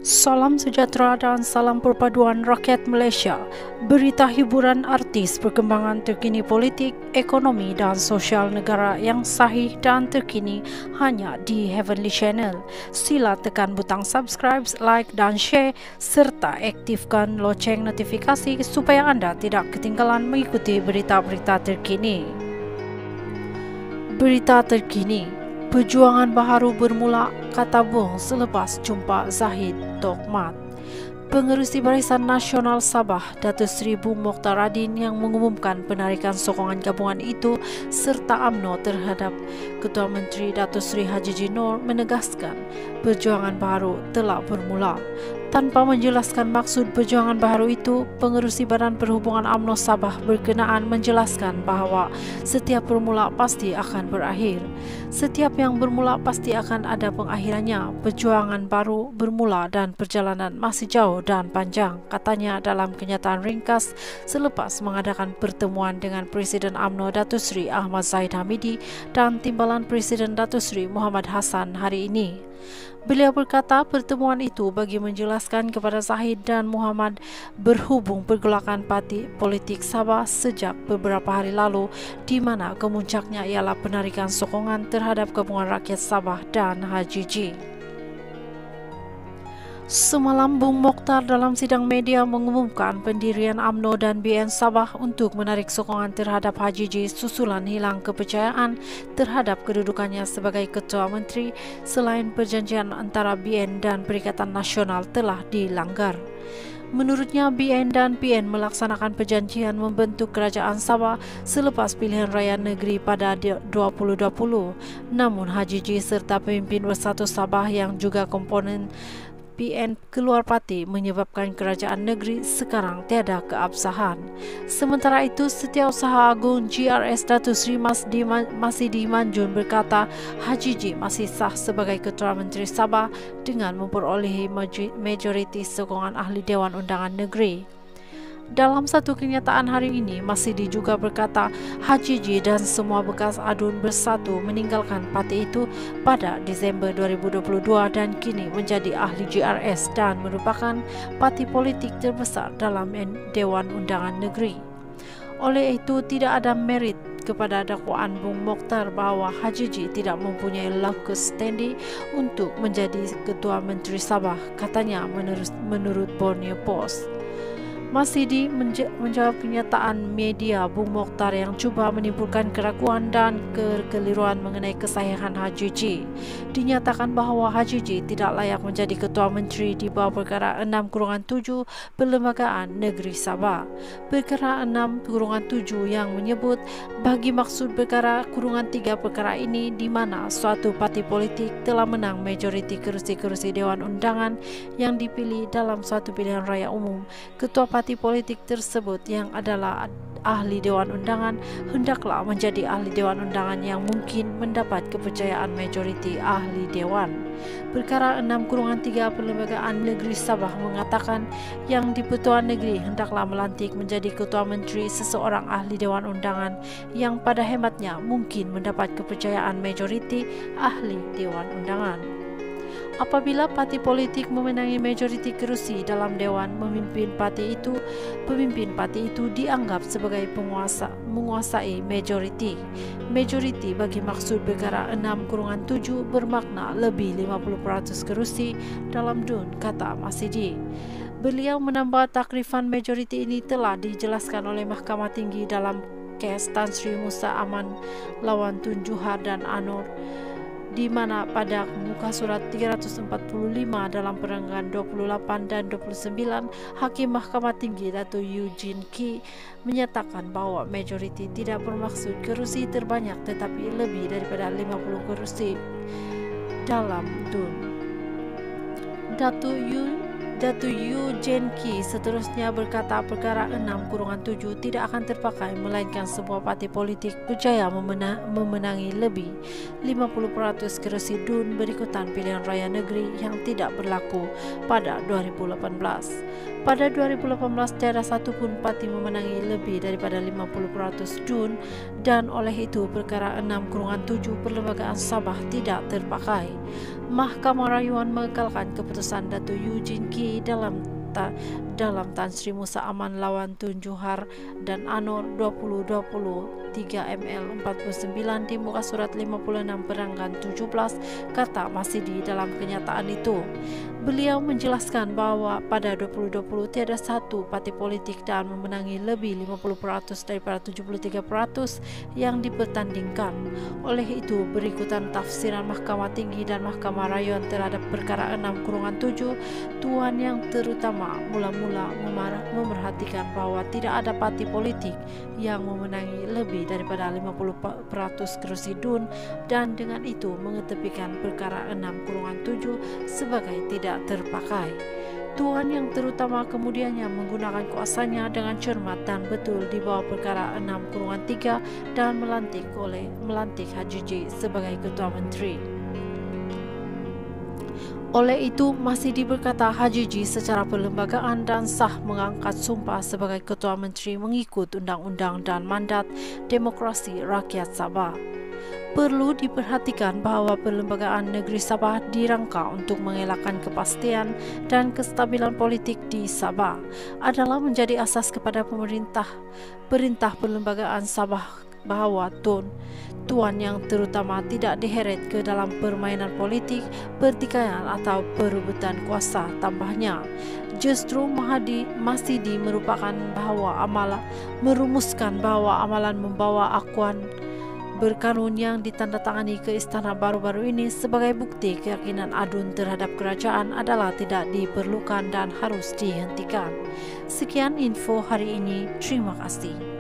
Salam sejahtera dan salam perpaduan rakyat Malaysia. Berita hiburan artis, perkembangan terkini politik, ekonomi dan sosial negara yang sahih dan terkini hanya di Heavenly Channel. Sila tekan butang subscribe, like dan share serta aktifkan loceng notifikasi supaya anda tidak ketinggalan mengikuti berita-berita terkini. Berita terkini. Perjuangan baharu bermula, kata Bung selepas jumpa Zahid Tohmat. Pengerusi Barisan Nasional Sabah, Datuk Seri Bung Mokhtar Radin yang mengumumkan penarikan sokongan gabungan itu serta UMNO terhadap Ketua Menteri Datuk Seri Haji Nur menegaskan perjuangan baharu telah bermula. Tanpa menjelaskan maksud perjuangan baharu itu, Pengerusi Badan Perhubungan UMNO Sabah berkenaan menjelaskan bahawa setiap bermula pasti akan berakhir. Setiap yang bermula pasti akan ada pengakhirannya. Perjuangan baru bermula dan perjalanan masih jauh dan panjang, katanya dalam kenyataan ringkas selepas mengadakan pertemuan dengan Presiden UMNO Datuk Seri Ahmad Zahid Hamidi dan Timbalan Presiden Datuk Seri Muhammad Hassan hari ini. Beliau berkata pertemuan itu bagi menjelaskan kepada Zahid dan Muhammad berhubung pergolakan parti politik Sabah sejak beberapa hari lalu di mana kemuncaknya ialah penarikan sokongan terhadap Gabungan Rakyat Sabah dan HJJ. Semalam Bung Mokhtar dalam sidang media mengumumkan pendirian UMNO dan BN Sabah untuk menarik sokongan terhadap HJJ susulan hilang kepercayaan terhadap kedudukannya sebagai Ketua Menteri selain perjanjian antara BN dan Perikatan Nasional telah dilanggar. Menurutnya, BN dan PN melaksanakan perjanjian membentuk Kerajaan Sabah selepas pilihan raya negeri pada 2020. Namun HJJ serta pemimpin Bersatu Sabah yang juga komponen PN keluar parti menyebabkan kerajaan negeri sekarang tiada keabsahan. Sementara itu, Setiausaha Agung GRS Datuk Seri Masidi Manjun berkata HJJ masih sah sebagai Ketua Menteri Sabah dengan memperolehi majoriti sokongan Ahli Dewan Undangan Negeri. Dalam satu kenyataan hari ini, Masidi juga berkata HJJ dan semua bekas adun bersatu meninggalkan parti itu pada Disember 2022 dan kini menjadi ahli GRS dan merupakan parti politik terbesar dalam Dewan Undangan Negeri. Oleh itu, tidak ada merit kepada dakwaan Bung Mokhtar bahawa HJJ tidak mempunyai locus standi untuk menjadi Ketua Menteri Sabah, katanya menurut Borneo Post. Masidi menjawab kenyataan media Bung Mokhtar yang cuba menimbulkan keraguan dan kekeliruan mengenai kesahihan HJJ. Dinyatakan bahawa HJJ tidak layak menjadi Ketua Menteri di bawah perkara 6-7 Perlembagaan Negeri Sabah. Perkara 6-7 yang menyebut bagi maksud perkara -3 perkara ini di mana suatu parti politik telah menang majoriti kerusi-kerusi Dewan Undangan yang dipilih dalam suatu pilihan raya umum, Ketua parti politik tersebut yang adalah ahli Dewan Undangan hendaklah menjadi ahli Dewan Undangan yang mungkin mendapat kepercayaan majoriti ahli Dewan. Perkara 6-3 Perlembagaan Negeri Sabah mengatakan yang di-Pertuan Negeri hendaklah melantik menjadi Ketua Menteri seseorang ahli Dewan Undangan yang pada hematnya mungkin mendapat kepercayaan majoriti ahli Dewan Undangan. Apabila parti politik memenangi majoriti kerusi dalam Dewan pemimpin parti itu dianggap sebagai menguasai majoriti. Majoriti bagi maksud perkara 6-7 bermakna lebih 50% kerusi dalam DUN, kata Masidi. Beliau menambah takrifan majoriti ini telah dijelaskan oleh Mahkamah Tinggi dalam kes Tan Sri Musa Aman lawan Tun Juhar dan Anor, di mana pada muka surat 345 dalam perenggan 28 dan 29, Hakim Mahkamah Tinggi Datuk Eugene Key menyatakan bahawa majoriti tidak bermaksud kerusi terbanyak tetapi lebih daripada 50 kerusi dalam DUN. Datuk Datu Yu Jenki seterusnya berkata perkara 6-7 tidak akan terpakai melainkan sebuah parti politik berjaya memenangi lebih 50% kursi DUN berikutan pilihan raya negeri yang tidak berlaku pada 2018. Pada 2018 tiada satu pun parti memenangi lebih daripada 50% DUN dan oleh itu perkara 6-7 Perlembagaan Sabah tidak terpakai. Mahkamah Rayuan mengekalkan keputusan Datu Yu Jenki dalam Tan Sri Musa Aman lawan Tun Johar dan Anor 2020 3 ML 49 di muka surat 56 peranggan 17 kata masih di dalam kenyataan itu. Beliau menjelaskan bahwa pada 2020 tiada satu parti politik dan memenangi lebih 50% daripada 73% yang dipertandingkan. Oleh itu, berikutan tafsiran Mahkamah Tinggi dan Mahkamah Rayuan terhadap perkara 6-7, Tuan yang terutama mula-mula memerhatikan bahwa tidak ada parti politik yang memenangi lebih daripada 50% kursi DUN dan dengan itu mengetepikan perkara 6-7 sebagai tidak terpakai. Tuan yang terutama kemudiannya menggunakan kuasanya dengan cermat dan betul di bawah perkara 6-3 dan melantik Haji J sebagai Ketua Menteri. Oleh itu, masih diberkata Haji J secara perlembagaan dan sah mengangkat sumpah sebagai Ketua Menteri mengikut undang-undang dan mandat demokrasi rakyat Sabah. Perlu diperhatikan bahwa Perlembagaan Negeri Sabah dirangka untuk mengelakkan kepastian dan kestabilan politik di Sabah adalah menjadi asas kepada Perintah Perlembagaan Sabah bahwa Tuan yang terutama tidak diheret ke dalam permainan politik, pertikaian atau perebutan kuasa. Tambahnya, justru masih merumuskan bahwa amalan membawa akuan berkanun yang ditandatangani ke istana baru-baru ini sebagai bukti keyakinan adun terhadap kerajaan adalah tidak diperlukan dan harus dihentikan. Sekian info hari ini. Terima kasih.